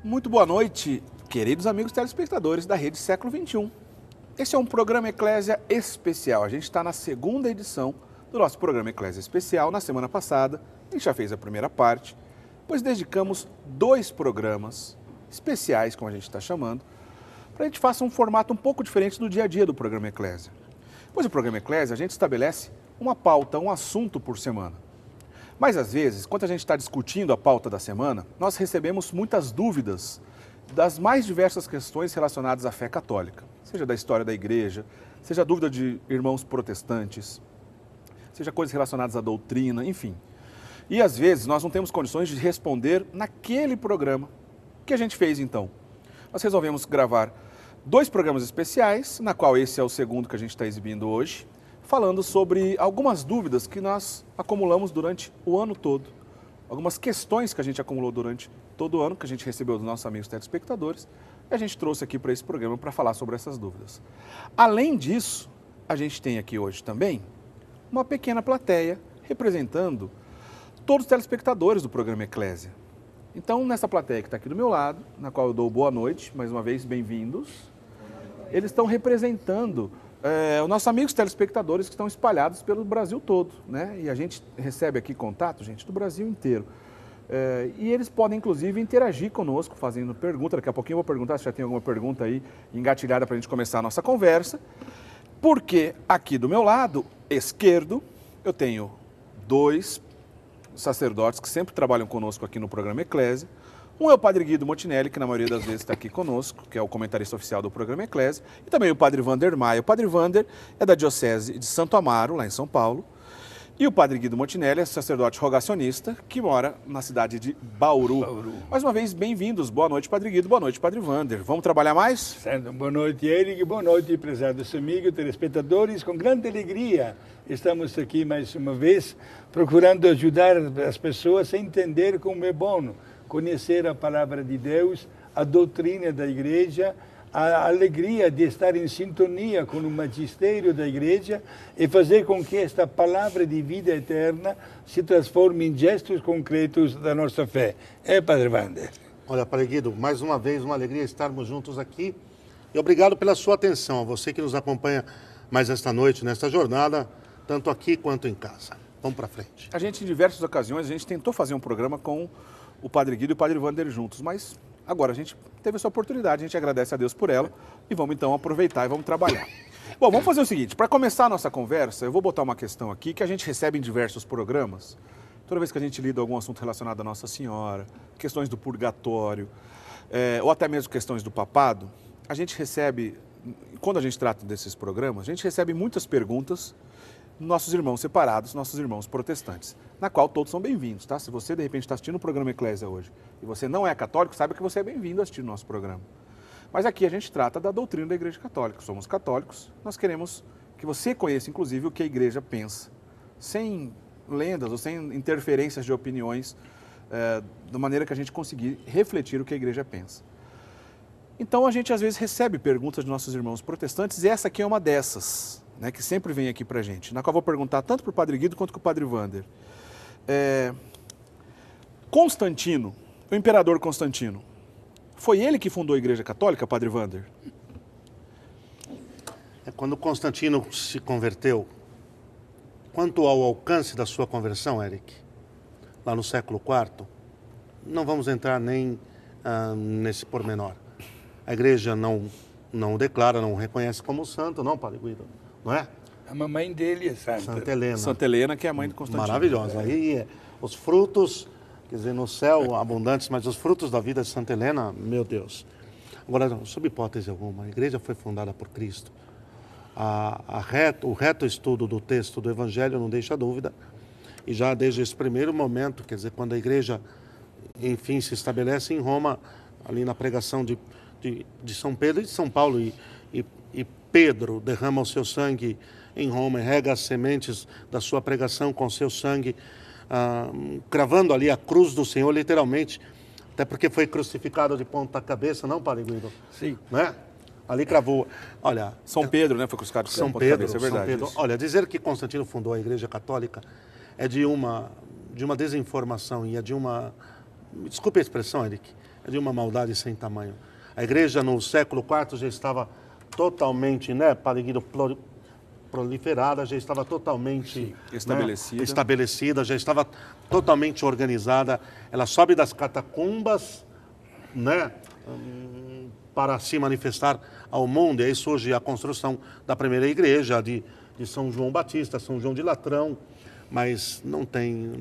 Muito boa noite, queridos amigos telespectadores da Rede Século XXI. Esse é um programa Eclésia Especial. A gente está na segunda edição do nosso programa Eclésia Especial. Na semana passada, a gente já fez a primeira parte, pois dedicamos 2 programas especiais, como a gente está chamando, para a gente faça um formato um pouco diferente do dia a dia do programa Eclésia. Pois o programa Eclésia, a gente estabelece uma pauta, um assunto por semana. Mas às vezes, quando a gente está discutindo a pauta da semana, nós recebemos muitas dúvidas das mais diversas questões relacionadas à fé católica. Seja da história da igreja, seja dúvida de irmãos protestantes, seja coisas relacionadas à doutrina, enfim. E às vezes nós não temos condições de responder naquele programa. O que a gente fez então? Nós resolvemos gravar 2 programas especiais, na qual esse é o segundo que a gente está exibindo hoje, falando sobre algumas dúvidas que nós acumulamos durante o ano todo. Algumas questões que a gente acumulou durante todo o ano, que a gente recebeu dos nossos amigos telespectadores, e a gente trouxe aqui para esse programa para falar sobre essas dúvidas. Além disso, a gente tem aqui hoje também uma pequena plateia representando todos os telespectadores do programa Eclésia. Então, nessa plateia que está aqui do meu lado, na qual eu dou boa noite, mais uma vez, bem-vindos, eles estão representando os nossos amigos telespectadores que estão espalhados pelo Brasil todo, né? E a gente recebe aqui contato, gente, do Brasil inteiro. E eles podem, inclusive, interagir conosco, fazendo pergunta. Daqui a pouquinho eu vou perguntar se já tem alguma pergunta aí engatilhada para a gente começar a nossa conversa. Porque aqui do meu lado esquerdo, eu tenho 2 sacerdotes que sempre trabalham conosco aqui no programa Eclésia. Um é o Padre Guido Montinelli, que na maioria das vezes está aqui conosco, que é o comentarista oficial do programa Eclésia, e também o Padre Wander Maia. O Padre Wander é da Diocese de Santo Amaro, lá em São Paulo, e o Padre Guido Montinelli é sacerdote rogacionista, que mora na cidade de Bauru. Mais uma vez, bem-vindos. Boa noite, Padre Guido. Boa noite, Padre Wander. Vamos trabalhar mais? Certo. Boa noite, Eric. Boa noite, prezados amigos, telespectadores. Com grande alegria, estamos aqui mais uma vez, procurando ajudar as pessoas a entender como é bom conhecer a palavra de Deus, a doutrina da igreja, a alegria de estar em sintonia com o magistério da igreja e fazer com que esta palavra de vida eterna se transforme em gestos concretos da nossa fé. Padre Wander? Olha, Padre Guido, mais uma vez uma alegria estarmos juntos aqui e obrigado pela sua atenção, a você que nos acompanha mais esta noite, nesta jornada, tanto aqui quanto em casa. Vamos para frente. A gente, em diversas ocasiões, a gente tentou fazer um programa com o Padre Guido e o Padre Wander juntos, mas agora a gente teve essa oportunidade, a gente agradece a Deus por ela e vamos então aproveitar e vamos trabalhar. Bom, vamos fazer o seguinte, para começar a nossa conversa, eu vou botar uma questão aqui que a gente recebe em diversos programas, toda vez que a gente lida algum assunto relacionado a Nossa Senhora, questões do purgatório, ou até mesmo questões do papado, a gente recebe, quando a gente trata desses programas, a gente recebe muitas perguntas dos nossos irmãos separados, nossos irmãos protestantes, na qual todos são bem-vindos, tá? Se você, de repente, está assistindo o programa Eclésia hoje e você não é católico, saiba que você é bem-vindo a assistir o nosso programa. Mas aqui a gente trata da doutrina da Igreja Católica. Somos católicos, nós queremos que você conheça, inclusive, o que a Igreja pensa, sem lendas ou sem interferências de opiniões, da maneira que a gente conseguir refletir o que a Igreja pensa. Então, a gente, às vezes, recebe perguntas de nossos irmãos protestantes e essa aqui é uma dessas, né, que sempre vem aqui para a gente, na qual eu vou perguntar tanto para o Padre Guido quanto para o Padre Wander. Constantino, o imperador Constantino, foi ele que fundou a Igreja Católica, Padre Wander? Quando Constantino se converteu, quanto ao alcance da sua conversão, Eric, lá no século IV, não vamos entrar nem nesse pormenor. A Igreja não o declara, não o reconhece como santo, não, Padre Guido, não é? A mamãe dele é santa. Santa Helena. Santa Helena, que é a mãe de Constantino. Maravilhosa. Aí os frutos, quer dizer, no céu abundantes, mas os frutos da vida de Santa Helena, meu Deus. Agora, sob hipótese alguma, a igreja foi fundada por Cristo. O reto estudo do texto do Evangelho não deixa dúvida. E já desde esse primeiro momento, quer dizer, quando a igreja, enfim, se estabelece em Roma, ali na pregação de São Pedro e de São Paulo, e Pedro derrama o seu sangue em Roma e rega as sementes da sua pregação com seu sangue, cravando ali a cruz do Senhor, literalmente, até porque foi crucificado de ponta cabeça, não, Padre Guido? Sim. Né? Ali cravou. Olha, São Pedro, né? Foi crucificado de São ponta Pedro, cabeça, é verdade. São Pedro. Isso. Olha, dizer que Constantino fundou a Igreja Católica é de uma desinformação e é de uma, desculpe a expressão, Eric, é de uma maldade sem tamanho. A igreja no século IV já estava totalmente, né, Padre Guido, proliferada, já estava totalmente estabelecida, já estava totalmente organizada. Ela sobe das catacumbas, né, para se manifestar ao mundo. E aí surge a construção da primeira igreja de São João Batista, São João de Latrão, mas não tem...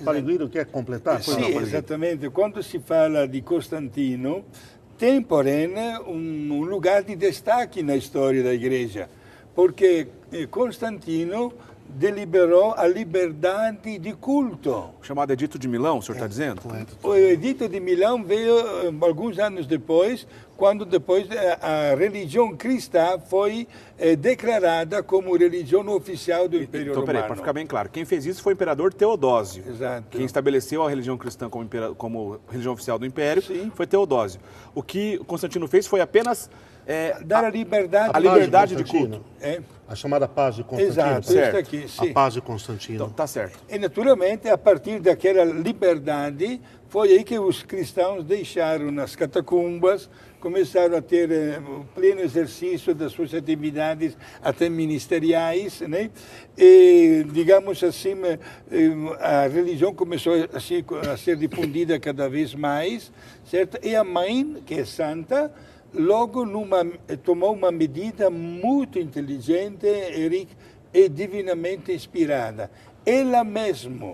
Padre Guido quer completar? Sim, exatamente. Quando se fala de Constantino, tem, porém, um lugar de destaque na história da igreja, porque Constantino deliberou a liberdade de culto. O chamado Edito de Milão, o senhor está dizendo? O Edito de Milão veio alguns anos depois, quando depois a religião cristã foi declarada como religião oficial do Império Romano. Peraí, para ficar bem claro, quem fez isso foi o imperador Teodósio. Exato. Quem estabeleceu a religião cristã como religião oficial do Império foi Teodósio. O que Constantino fez foi apenas... dar a liberdade de culto. A chamada paz de Constantino. Exato, certo. Aqui, sim. A paz de Constantino. Então, tá certo. E, naturalmente, a partir daquela liberdade, foi aí que os cristãos deixaram nas catacumbas, começaram a ter o pleno exercício das suas atividades até ministeriais, né? E, digamos assim, a religião começou a ser difundida cada vez mais, certo? E a mãe, que é santa, logo tomou uma medida muito inteligente e divinamente inspirada. Ela mesma,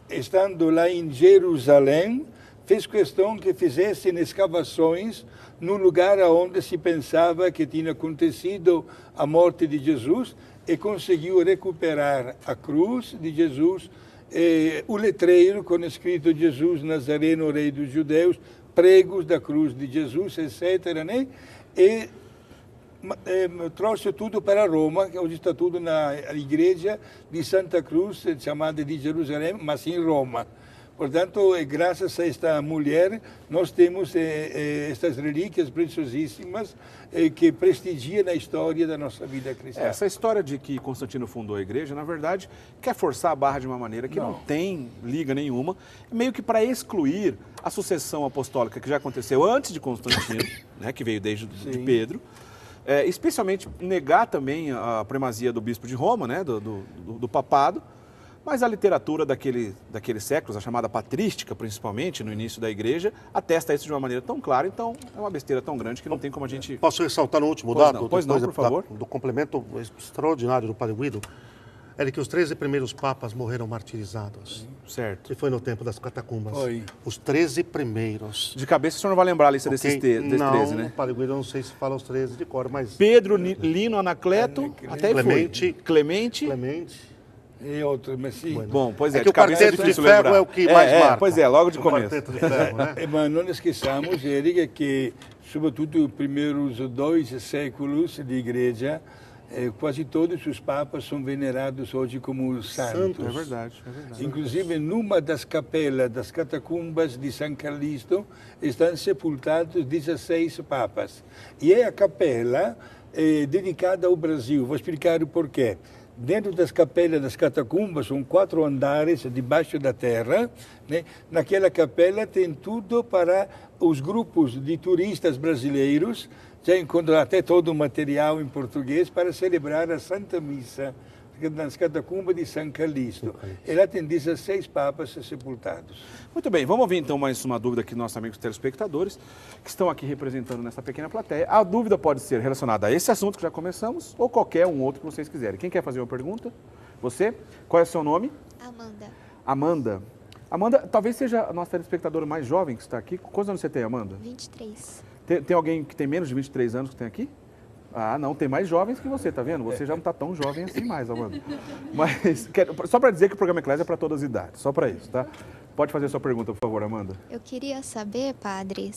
estando lá em Jerusalém, fez questão que fizessem escavações no lugar onde se pensava que tinha acontecido a morte de Jesus e conseguiu recuperar a cruz de Jesus, o letreiro com escrito Jesus Nazareno, Rei dos Judeus, pregos da cruz de Jesus, etc., né? E trouxe tudo para Roma, que hoje está tudo na igreja de Santa Cruz, chamada de Jerusalém, mas em Roma. Portanto, graças a esta mulher, nós temos estas relíquias preciosíssimas que prestigiam a história da nossa vida cristã. Essa história de que Constantino fundou a igreja, na verdade, quer forçar a barra de uma maneira que não tem liga nenhuma, meio que para excluir a sucessão apostólica que já aconteceu antes de Constantino, né, que veio desde de Pedro, especialmente negar também a primazia do bispo de Roma, né, do papado. Mas a literatura daqueles séculos, a chamada patrística, principalmente, no início da igreja, atesta isso de uma maneira tão clara, então é uma besteira tão grande que não tem como a gente... Posso ressaltar no último dado? Pois não, por favor. Do complemento extraordinário do Padre Guido, é de que os 13 primeiros papas morreram martirizados. Certo. E foi no tempo das catacumbas. Foi. Os 13 primeiros. De cabeça o senhor não vai lembrar a lista desses 13, né? Não, Padre Guido, eu não sei se fala os 13 de cor, mas... Pedro, Lino, Anacleto, até Clemente. E outro, mas sim. Bom, pois é, que o quarteto de ferro é o que mais marca. Pois é, logo de começo. Quarteto de ferro, né? Mas não esqueçamos, Érica, que, sobretudo, os primeiros 2 séculos de igreja, quase todos os papas são venerados hoje como santos. É verdade, é verdade. Inclusive, numa das capelas das catacumbas de São Calixto, estão sepultados 16 papas. E é a capela dedicada ao Brasil. Vou explicar o porquê. Dentro das capelas das catacumbas, são 4 andares debaixo da terra, né? Naquela capela tem tudo para os grupos de turistas brasileiros, já encontram até todo o material em português para celebrar a Santa Missa nas catacumbas de São Calixto. E lá tem 16 papas sepultados. Muito bem, vamos ouvir então mais uma dúvida aqui dos nossos amigos telespectadores, que estão aqui representando nessa pequena plateia. A dúvida pode ser relacionada a esse assunto que já começamos, ou qualquer um outro que vocês quiserem. Quem quer fazer uma pergunta? Você? Qual é o seu nome? Amanda. Amanda, talvez seja a nossa telespectadora mais jovem que está aqui. Quantos anos você tem, Amanda? 23. Tem alguém que tem menos de 23 anos que tem aqui? Ah, não, tem mais jovens que você, tá vendo? Você já não está tão jovem assim mais, Amanda. Mas, só para dizer que o programa Eclésia é para todas as idades, só para isso, tá? Pode fazer a sua pergunta, por favor, Amanda. Eu queria saber, padre,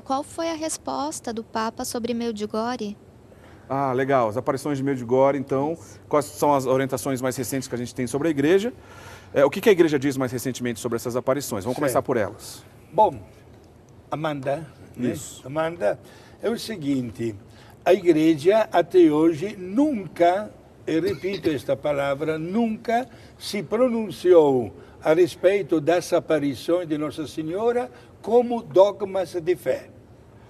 qual foi a resposta do Papa sobre Medjugorje? Ah, legal. As aparições de Medjugorje, então, quais são as orientações mais recentes que a gente tem sobre a igreja? O que a igreja diz mais recentemente sobre essas aparições? Vamos começar por elas. Bom, Amanda, isso. Amanda, é o seguinte... A igreja, até hoje, nunca e repito esta palavra, nunca se pronunciou a respeito das aparições de Nossa Senhora como dogmas de fé,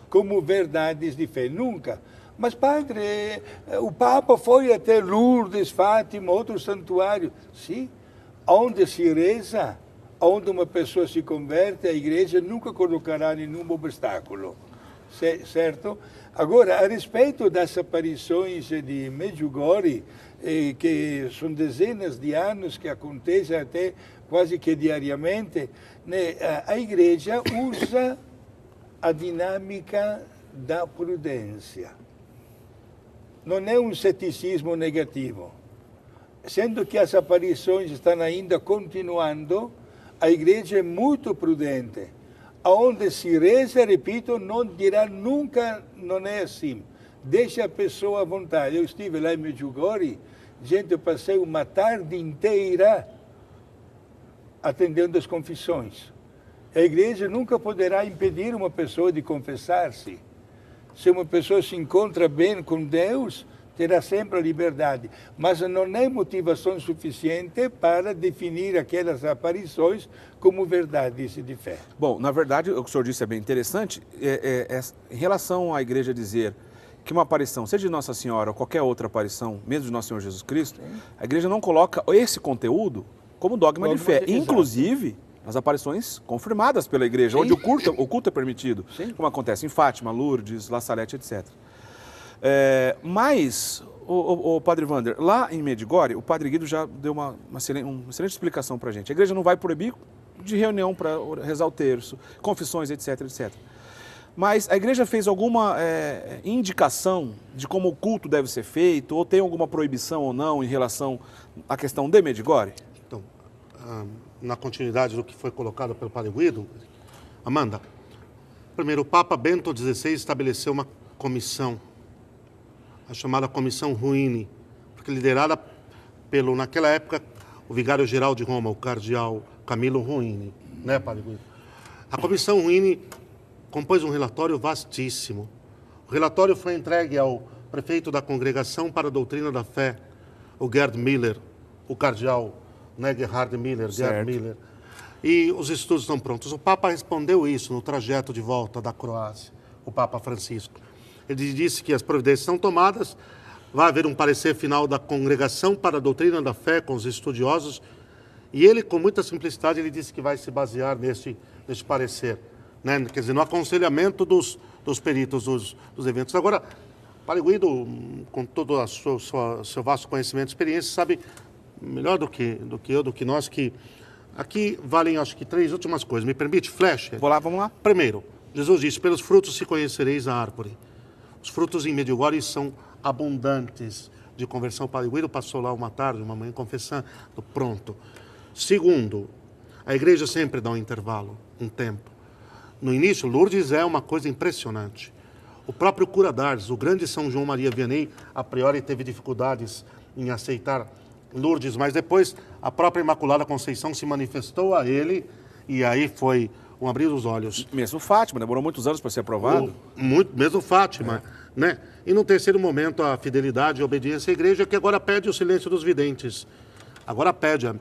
como verdades de fé, nunca. Mas, padre, o Papa foi até Lourdes, Fátima, outros santuários. Sim, onde se reza, onde uma pessoa se converte, a igreja nunca colocará nenhum obstáculo, certo? Agora, a respeito das aparições de Medjugorje, que são dezenas de anos que acontecem até quase que diariamente, né, a igreja usa a dinâmica da prudência. Não é um ceticismo negativo. Sendo que as aparições estão ainda continuando, a igreja é muito prudente. Aonde se reza, repito, não dirá nunca, não é assim. Deixa a pessoa à vontade. Eu estive lá em Medjugorje, gente, eu passei uma tarde inteira atendendo as confissões. A igreja nunca poderá impedir uma pessoa de confessar-se. Se uma pessoa se encontra bem com Deus, terá sempre a liberdade. Mas não é motivação suficiente para definir aquelas aparições como verdades de fé. Bom, na verdade, o que o senhor disse é bem interessante. Em relação à igreja dizer que uma aparição, seja de Nossa Senhora ou qualquer outra aparição, mesmo de Nosso Senhor Jesus Cristo, a igreja não coloca esse conteúdo como dogma de fé. Inclusive, as aparições confirmadas pela igreja, onde o culto é permitido, como acontece em Fátima, Lourdes, La Salete, etc. Mas, o Padre Wander, lá em Medjugorje, o Padre Guido já deu uma excelente explicação para a gente. A igreja não vai proibir de reunião para rezar o terço, confissões, etc, etc. Mas a igreja fez alguma indicação de como o culto deve ser feito, ou tem alguma proibição ou não em relação à questão de Medjugorje? Então, na continuidade do que foi colocado pelo Padre Guido, Amanda, primeiro, o Papa Bento XVI estabeleceu uma comissão, a chamada Comissão Ruini, porque liderada pelo, naquela época, o vigário-geral de Roma, o cardeal Camilo Ruini, né, Padre Guido? A Comissão Ruini compôs um relatório vastíssimo. O relatório foi entregue ao prefeito da Congregação para a Doutrina da Fé, o Gerd Miller, o cardeal, né, Gerhard Miller, Gerd Miller. E os estudos estão prontos. O Papa respondeu isso no trajeto de volta da Croácia, o Papa Francisco. Ele disse que as providências estão tomadas, vai haver um parecer final da Congregação para a Doutrina da Fé com os estudiosos, e ele, com muita simplicidade, ele disse que vai se basear neste parecer, né? Quer dizer, no aconselhamento dos peritos dos eventos. Agora, Padre Guido, com todo o seu vasto conhecimento e experiência, sabe melhor do que eu, do que nós, que aqui valem, acho que, 3 últimas coisas. Me permite? Flecha? Vamos lá. Primeiro, Jesus disse, pelos frutos se conhecereis a árvore. Os frutos em Medjugorje são abundantes de conversão. O Padre Guido passou lá uma tarde, uma manhã, confessando, pronto. Segundo, a igreja sempre dá um intervalo, um tempo. No início, Lourdes é uma coisa impressionante. O próprio cura d'Ars, o grande São João Maria Vianney, a priori teve dificuldades em aceitar Lourdes, mas depois a própria Imaculada Conceição se manifestou a ele e aí foi um abrir dos olhos. Mesmo Fátima, demorou muitos anos para ser aprovado. Mesmo Fátima, né? E no terceiro momento, a fidelidade e a obediência à igreja, que agora pede o silêncio dos videntes. Agora pede,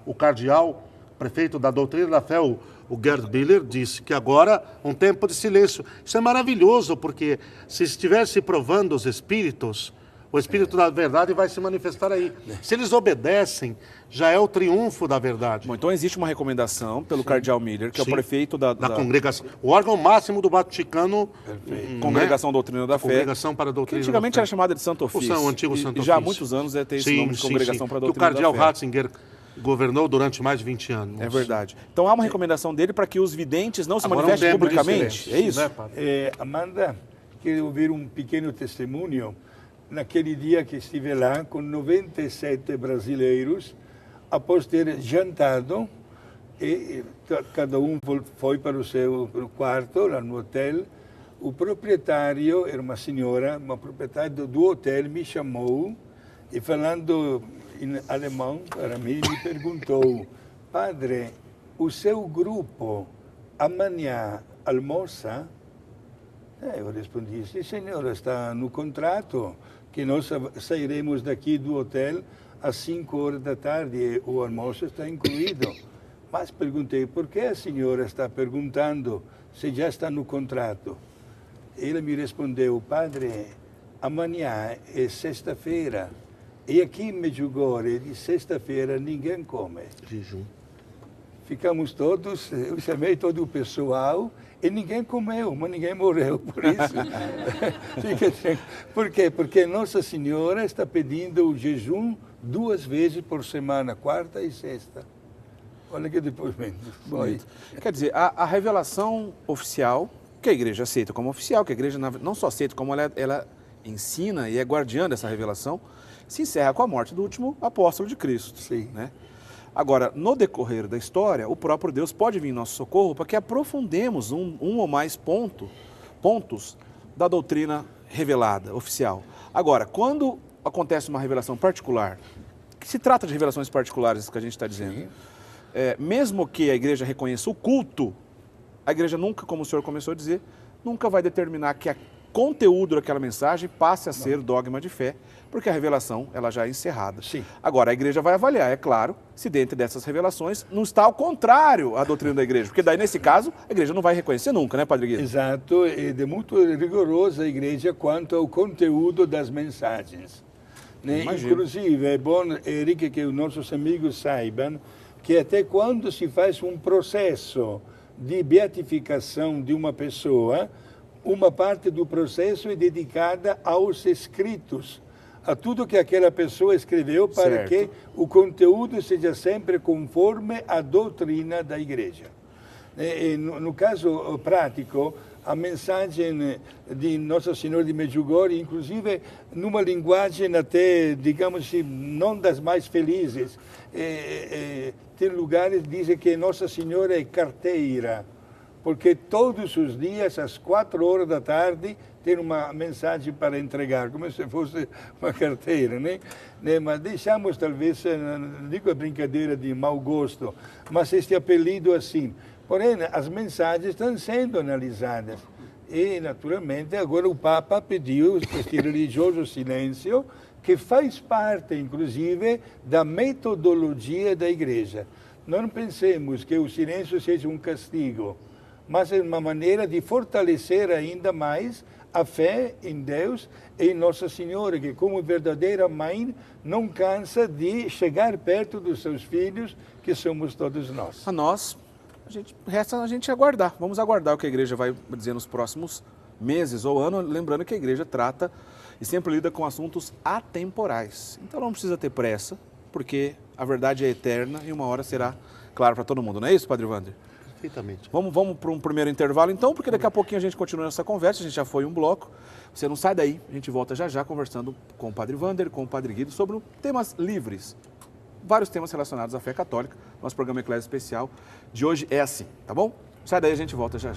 o cardeal, prefeito da Doutrina da Fé, o Gerd Miller, disse que agora um tempo de silêncio. Isso é maravilhoso, porque se estivesse provando os espíritos, o espírito da verdade vai se manifestar aí. Se eles obedecem, já é o triunfo da verdade. Bom, então existe uma recomendação pelo cardeal Miller, que é o prefeito da congregação, o órgão máximo do Vaticano, Congregação Doutrina da Fé. Congregação para a Doutrina que antigamente da Fé. era chamada de Santo Ofício. O antigo Santo e já há Ofício. muitos anos tem esse nome de Congregação para a que Doutrina o cardeal da Fé. Ratzinger governou durante mais de 20 anos. É verdade. Então há uma recomendação dele para que os videntes não se Agora manifestem tempo de publicamente. silêncio, É isso? né, padre? Amanda, quero ouvir um pequeno testemunho. Naquele dia que estive lá com 97 brasileiros, após ter jantado, e cada um foi para o seu quarto, lá no hotel, o proprietário, era uma senhora, uma proprietária do hotel, me chamou e falando em alemão para mim, me perguntou: padre, o seu grupo amanhã almoça? Eu respondi: sim, senhora, está no contrato, que nós sairemos daqui do hotel às 5 horas da tarde e o almoço está incluído. Mas perguntei, por que a senhora está perguntando se já está no contrato? Ele me respondeu, padre, amanhã é sexta-feira e aqui em Medjugorje, de sexta-feira, ninguém come. Jejum. Ficamos todos, eu chamei todo o pessoal e ninguém comeu, mas ninguém morreu por isso. Por quê? Porque Nossa Senhora está pedindo o jejum 2 vezes por semana, quarta e sexta. Olha que depoimento. Quer dizer, a revelação oficial, que a igreja aceita como oficial, que a igreja não só aceita, como ela ensina e é guardiã dessa revelação, se encerra com a morte do último apóstolo de Cristo. Sim. Né? Agora, no decorrer da história, o próprio Deus pode vir em nosso socorro para que aprofundemos um ou mais pontos da doutrina revelada, oficial. Agora, quando acontece uma revelação particular, que se trata de revelações particulares, que a gente está dizendo, mesmo que a igreja reconheça o culto, a igreja nunca, como o senhor começou a dizer, nunca vai determinar que o conteúdo daquela mensagem passe a ser dogma de fé, porque a revelação ela já é encerrada. Sim. Agora, a igreja vai avaliar, é claro, se dentro dessas revelações não está ao contrário à doutrina da igreja, porque daí, nesse caso, a igreja não vai reconhecer nunca, né, Padre Guido? Exato, e é muito rigorosa a igreja quanto ao conteúdo das mensagens. Né? Inclusive, é bom, Henrique, que os nossos amigos saibam que até quando se faz um processo de beatificação de uma pessoa, uma parte do processo é dedicada aos escritos, a tudo que aquela pessoa escreveu para que o conteúdo seja sempre conforme a doutrina da igreja. No caso prático, a mensagem de Nossa Senhora de Medjugorje, inclusive numa linguagem até, digamos assim, não das mais felizes, tem lugares que dizem que Nossa Senhora é carteira, porque todos os dias, às 4 horas da tarde, tem uma mensagem para entregar, como se fosse uma carteira, né? Mas deixamos, talvez, não digo a brincadeira de mau gosto, mas este apelido assim. Porém, as mensagens estão sendo analisadas. E, naturalmente, agora o Papa pediu este religioso silêncio, que faz parte, inclusive, da metodologia da Igreja. Não pensemos que o silêncio seja um castigo, mas é uma maneira de fortalecer ainda mais a fé em Deus e em Nossa Senhora, que como verdadeira mãe não cansa de chegar perto dos seus filhos, que somos todos nós. A nós, resta a gente aguardar. Vamos aguardar o que a igreja vai dizer nos próximos meses ou anos, lembrando que a igreja trata e sempre lida com assuntos atemporais. Então não precisa ter pressa, porque a verdade é eterna e uma hora será clara para todo mundo. Não é isso, Padre Wander? Perfeitamente. Vamos para um primeiro intervalo então, porque daqui a pouquinho a gente continua essa conversa, a gente já foi um bloco. Você não sai daí, a gente volta já conversando com o Padre Wander, com o Padre Guido, sobre temas livres. Vários temas relacionados à fé católica. Nosso programa Eclésia Especial de hoje é assim, tá bom? Sai daí, a gente volta já.